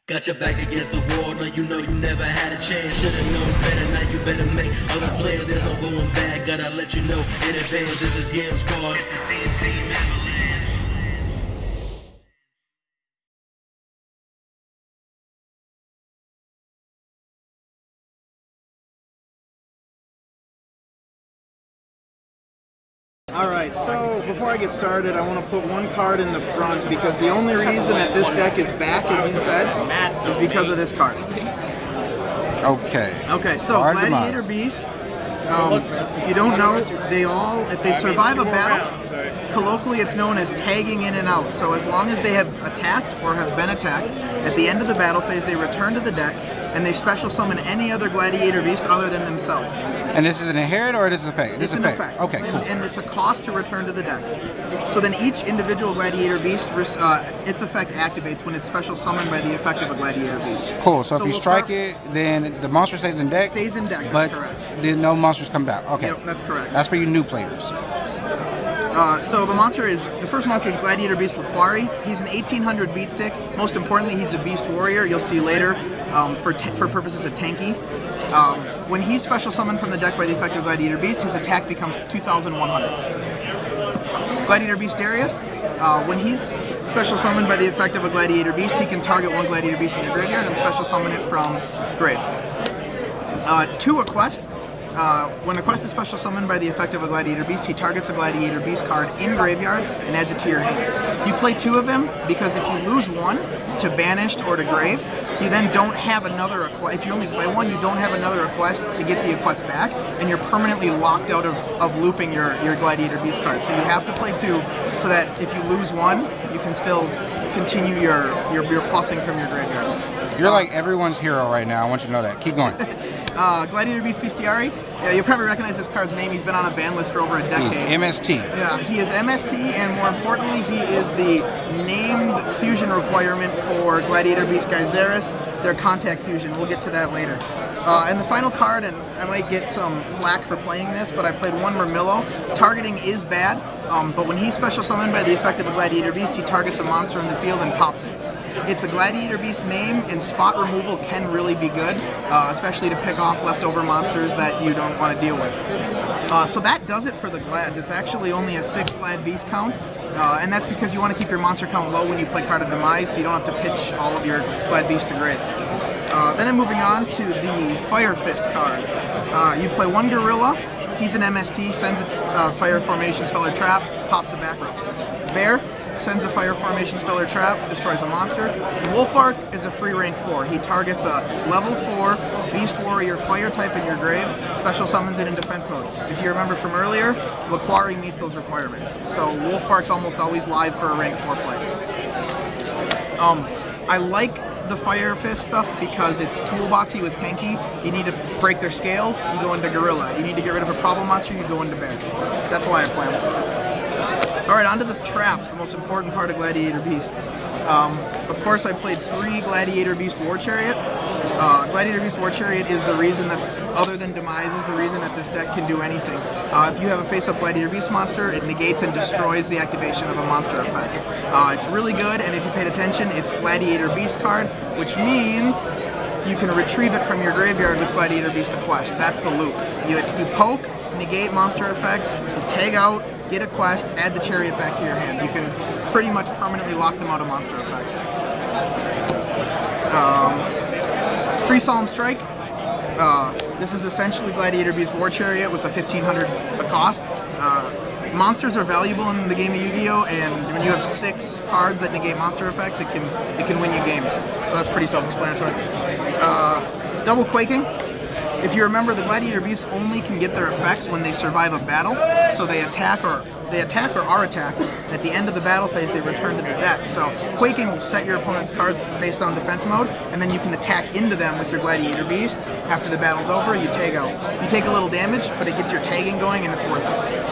Got your back against the wall, no you know you never had a chance. Should've known better, now you better make other players, there's no going back. Gotta let you know in advance, this is Game Squad. It's the TNT Avalanche. Alright, so before I get started, I want to put one card in the front because the only reason that this deck is back, as you said, is because of this card. Okay, so Gladiator Beasts, if you don't know, if they survive a battle, colloquially it's known as tagging in and out. So as long as they have attacked or have been attacked, at the end of the battle phase they return to the deck and they special summon any other Gladiator Beast other than themselves. And this is an inherit or this is an effect? It's an effect. Okay, cool. And it's a cost to return to the deck. So then each individual Gladiator Beast, its effect activates when it's special summoned by the effect of a Gladiator Beast. Cool, so if you strike it, then the monster stays in deck? Stays in deck, that's correct. Then no monsters come back. Okay. Yep, that's correct. That's for you new players. So the first monster is Gladiator Beast Hackary. He's an 1800 beat stick. Most importantly, he's a Beast Warrior. You'll see later for purposes of tanky. When he's special summoned from the deck by the effect of Gladiator Beast, his attack becomes 2,100. Gladiator Beast Darius, when he's special summoned by the effect of a Gladiator Beast, he can target one Gladiator Beast in your graveyard and special summon it from grave. To a quest. When a quest is special summoned by the effect of a Gladiator Beast, he targets a Gladiator Beast card in graveyard and adds it to your hand. You play 2 of them because if you lose one to banished or to grave, you then don't have another request. If you only play one, you don't have another request to get the request back, and you're permanently locked out of looping your Gladiator Beast card. So you have to play 2 so that if you lose one, you can still continue your plussing from your graveyard. You're like everyone's hero right now. I want you to know that. Keep going. Gladiator Beast Bestiari. Yeah, you'll probably recognize this card's name. He's been on a ban list for over a decade. He's MST. Yeah, he is MST, and more importantly, he is the named fusion requirement for Gladiator Beast Gyzeris, their contact fusion. We'll get to that later. And the final card, and I might get some flack for playing this, but I played one Mermail. Targeting is bad, but when he's special summoned by the effect of a Gladiator Beast, he targets a monster in the field and pops it. It's a Gladiator Beast name, and spot removal can really be good, especially to pick off leftover monsters that you don't want to deal with. So that does it for the Glads. It's actually only a 6 Glad Beast count, and that's because you want to keep your monster count low when you play Card of Demise, so you don't have to pitch all of your Glad Beasts to grave. Then I'm moving on to the Fire Fist cards. You play 1 Gorilla. He's an MST, sends a Fire Formation Spell or Trap, pops a back row. Bear sends a Fire Formation Spell or Trap, destroys a monster. Wolfbark is a free rank 4. He targets a level 4 Beast Warrior Fire type in your grave, special summons it in defense mode. If you remember from earlier, Hackary meets those requirements. So Wolfbark's almost always live for a rank 4 play. I like the Fire Fist stuff because it's toolboxy with tanky. You need to break their scales, you go into Gorilla. You need to get rid of a problem monster, you go into Bear. That's why I play them. Alright, on to this Traps, the most important part of Gladiator Beasts. Of course, I played 3 Gladiator Beast War Chariot. Gladiator Beast War Chariot is the reason that, other than Demise, is the reason that this deck can do anything. If you have a face-up Gladiator Beast monster, it negates and destroys the activation of a monster effect. It's really good, and if you paid attention, it's Gladiator Beast card, which means you can retrieve it from your graveyard with Gladiator Beast Quest. That's the loop. You poke, negate monster effects, you tag out, get a quest, add the chariot back to your hand. You can pretty much permanently lock them out of monster effects. Free Solemn Strike. This is essentially Gladiator Beast War Chariot with a 1,500 cost. Monsters are valuable in the game of Yu-Gi-Oh, and when you have 6 cards that negate monster effects, it can win you games. So that's pretty self-explanatory. Double Quaking. If you remember, the Gladiator Beasts only can get their effects when they survive a battle, so they attack or are attacked. At the end of the battle phase, they return to the deck. So Quaking will set your opponent's cards face down defense mode, and then you can attack into them with your Gladiator Beasts. After the battle's over, you tag out. You take a little damage, but it gets your tagging going, and it's worth it.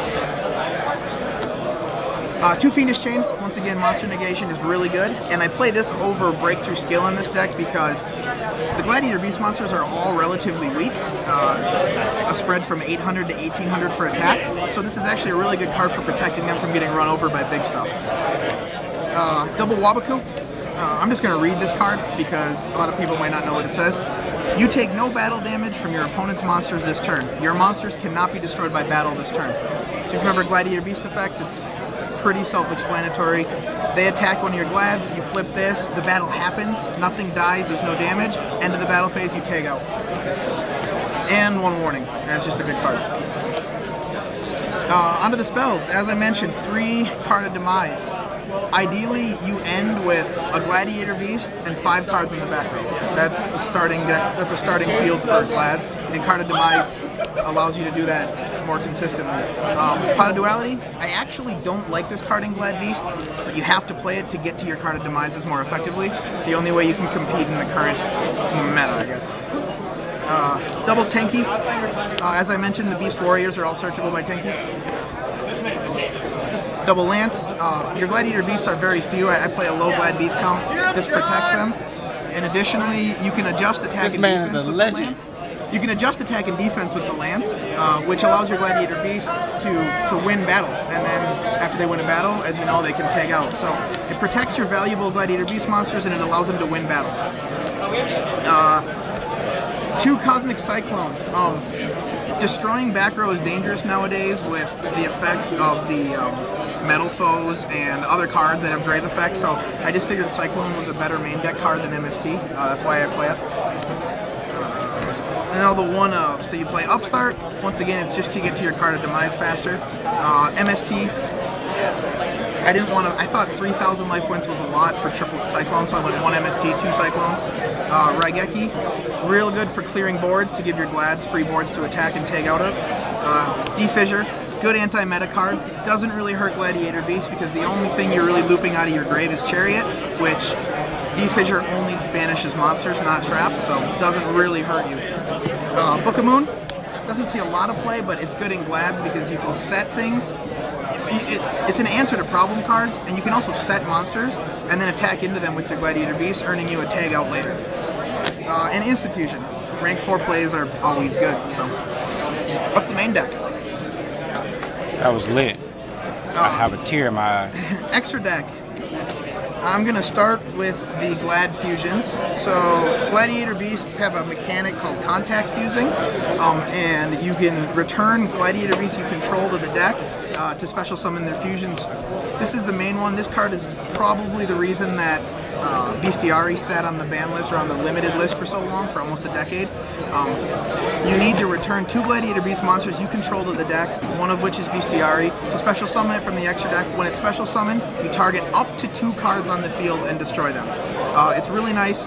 2 Fiendish Chain, once again, monster negation is really good, and I play this over Breakthrough Skill in this deck because the Gladiator Beast monsters are all relatively weak, a spread from 800 to 1,800 for attack, so this is actually a really good card for protecting them from getting run over by big stuff. Double Wabaku. I'm just going to read this card because a lot of people might not know what it says. You take no battle damage from your opponent's monsters this turn. Your monsters cannot be destroyed by battle this turn. So if you remember Gladiator Beast effects, it's pretty self-explanatory. They attack one of your glads, you flip this, the battle happens, nothing dies, there's no damage, end of the battle phase, you tag out. And one warning, that's just a good card. Onto the spells. As I mentioned, 3 Card of Demise. Ideally, you end with a Gladiator Beast and 5 cards in the back row. That's a starting deck. That's a starting field for Glads, and Card of Demise allows you to do that more consistently. Pot of Duality. I actually don't like this card in Glad Beasts, but you have to play it to get to your Card of Demises more effectively. It's the only way you can compete in the current meta, I guess. Double Tenki. As I mentioned, the Beast Warriors are all searchable by Tenki. Double Lance. Your Gladiator Beasts are very few. I play a low Glad Beast count. This protects them. And additionally, you can adjust attack and defense with the Lance. You can adjust attack and defense with the Lance, which allows your Gladiator Beasts to win battles. And then after they win a battle, as you know, they can tag out. So it protects your valuable Gladiator Beast monsters and it allows them to win battles. 2 Cosmic Cyclone. Destroying back row is dangerous nowadays with the effects of the metal foes and other cards that have grave effects, so I just figured Cyclone was a better main deck card than MST. That's why I play it. And now the 1-of. So you play Upstart. Once again, it's just to get to your Card of Demise faster. MST. I didn't want to. I thought 3,000 life points was a lot for triple Cyclone, so I went 1 MST, 2 Cyclone. Raigeki, real good for clearing boards to give your Glads free boards to attack and take out of. Defissure, good anti-meta card. Doesn't really hurt Gladiator Beast because the only thing you're really looping out of your grave is Chariot, which Defissure only banishes monsters, not traps, so doesn't really hurt you. Book of Moon, doesn't see a lot of play, but it's good in Glads because you can set things. It's an answer to problem cards, and you can also set monsters and then attack into them with your Gladiator Beast, earning you a tag out later. And Instant Fusion. Rank 4 plays are always good, so. What's the main deck? That was lit. I have a tear in my eye. Extra deck. I'm going to start with the Glad Fusions. So, Gladiator Beasts have a mechanic called Contact Fusing, and you can return Gladiator Beasts you control to the deck to special summon their fusions. This is the main one. This card is probably the reason that Bestiari sat on the ban list or on the limited list for so long, for almost a decade. You need to return 2 Gladiator Beast monsters you control to the deck, one of which is Bestiari, to special summon it from the extra deck. When it's special summoned, you target up to 2 cards on the field and destroy them. It's really nice.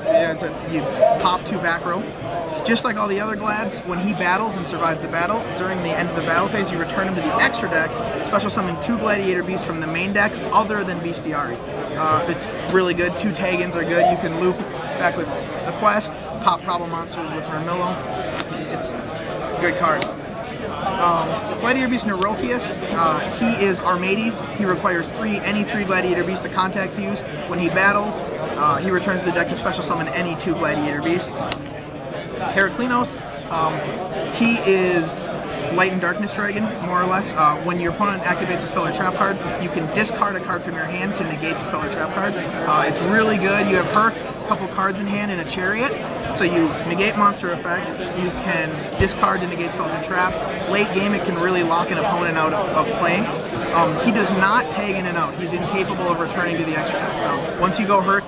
You pop 2 back row. Just like all the other Glads, when he battles and survives the battle, during the end of the battle phase, you return him to the extra deck, special summon 2 Gladiator Beasts from the main deck other than Bestiari. It's really good. 2 tag-ins are good. You can loop back with a quest, pop problem monsters with Mermail. It's a good card. Gladiator Beast Neurochius, he is Armades. He requires any 3 Gladiator Beasts to contact fuse. When he battles, he returns the deck to special summon any 2 Gladiator Beasts. Heraclinos, he is Light and Darkness Dragon, more or less. When your opponent activates a spell or trap card, you can discard a card from your hand to negate the spell or trap card. It's really good. You have Herc, a couple cards in hand, and a Chariot. So you negate monster effects, you can discard to negate spells and traps. Late game, it can really lock an opponent out of playing. He does not tag in and out. He's incapable of returning to the extra deck. So once you go Herc,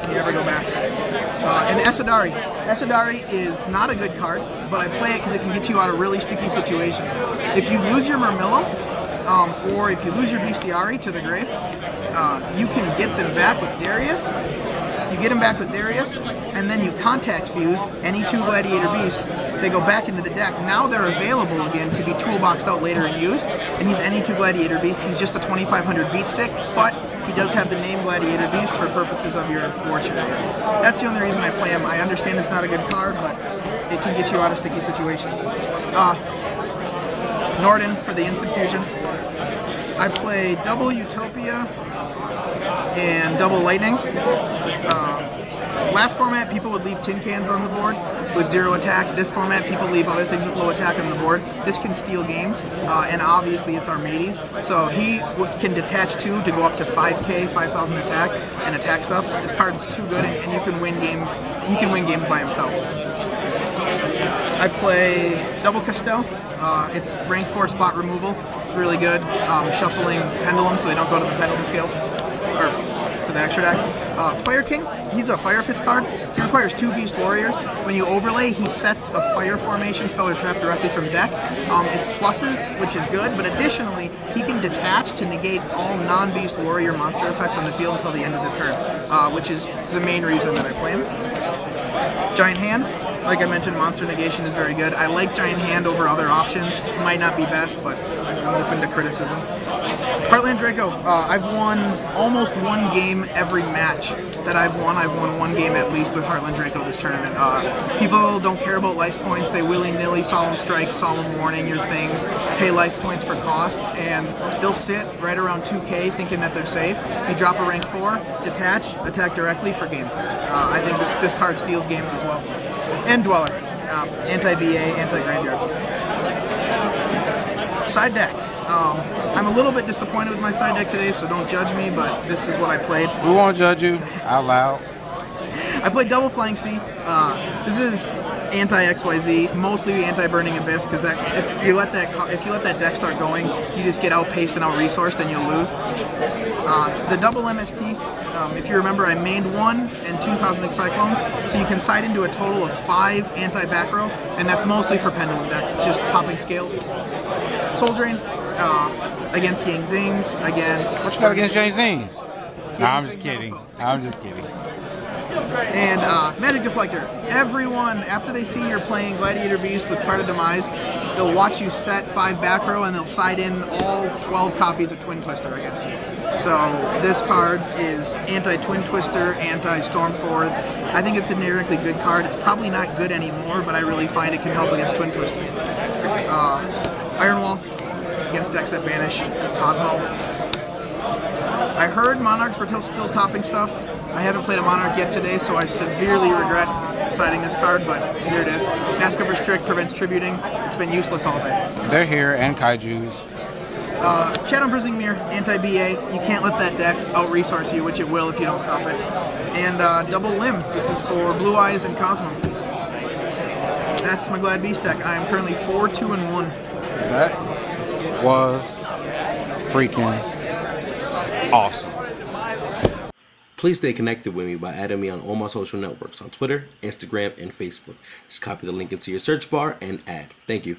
you never go back. And Esadari. Esadari is not a good card, but I play it because it can get you out of really sticky situations. If you lose your Mermail, or if you lose your Bestiari to the grave, you can get them back with Darius. You get them back with Darius, and then you contact fuse any 2 Gladiator Beasts. They go back into the deck. Now they're available again to be toolboxed out later and used. And he's any 2 Gladiator Beast. He's just a 2500 beat stick, but he does have the name Gladiator Beast for purposes of your War Chariot. That's the only reason I play him. I understand it's not a good card, but it can get you out of sticky situations. Norden for the Instant Fusion. I play double Utopia and double Lightning. Last format, people would leave tin cans on the board with 0 attack. This format, people leave other things with low attack on the board. This can steal games, and obviously it's our mateys. So he can detach 2 to go up to 5k, 5,000 attack, and attack stuff. This card's too good, and you can win games. He can win games by himself. I play double Constellar. It's rank 4 spot removal. It's really good. Shuffling pendulum so they don't go to the pendulum scales, or to the extra deck. Fire King, he's a Fire Fist card. He requires 2 Beast Warriors. When you overlay, he sets a fire formation spell or trap directly from deck. It's pluses, which is good, but additionally, he can detach to negate all non-Beast Warrior monster effects on the field until the end of the turn, which is the main reason that I play him. Giant Hand. Like I mentioned, monster negation is very good. I like Giant Hand over other options. It might not be best, but I'm open to criticism. Heartland Draco. I've won almost 1 game every match that I've won. I've won 1 game at least with Heartland Draco this tournament. People don't care about life points. They willy-nilly Solemn Strike, Solemn Warning your things, pay life points for costs, and they'll sit right around 2k thinking that they're safe. You drop a rank 4, detach, attack directly for game. I think this card steals games as well. And Dweller, anti-BA, anti-Graveyard. Side deck. I'm a little bit disappointed with my side deck today, so don't judge me, but this is what I played. We won't judge you out loud. I played double Flying Sea. This is anti-XYZ, mostly anti-Burning Abyss, because if you let that deck start going, you just get outpaced and out-resourced and you'll lose. The double MST, if you remember, I mained 1 and 2 Cosmic Cyclones, so you can side into a total of 5 anti-back row, and that's mostly for Pendulum decks, just popping scales. Soul Drain, against Yang Zings, against... What you got against Yang Zings? No, I'm just kidding. I'm just kidding. And Magic Deflector. Everyone, after they see you're playing Gladiator Beast with Card of Demise, they'll watch you set 5 back row and they'll side in all 12 copies of Twin Twister against you. So this card is anti-Twin Twister, anti-Stormforth. I think it's a generically good card. It's probably not good anymore, but I really find it can help against Twin Twister. Iron Wall, against decks that banish. Kozmo. I heard Monarchs were still topping stuff. I haven't played a Monarch yet today, so I severely regret siding this card, but here it is. Mask of Restrict prevents tributing. It's been useless all day. They're here, and Kaijus. Shadow Imprisoning Mirror, anti-BA. You can't let that deck out-resource you, which it will if you don't stop it. And Double Limb. This is for Blue Eyes and Kozmo. That's my Glad Beast deck. I am currently 4-2-1. That was freaking awesome. Please stay connected with me by adding me on all my social networks on Twitter, Instagram, and Facebook. Just copy the link into your search bar and add. Thank you.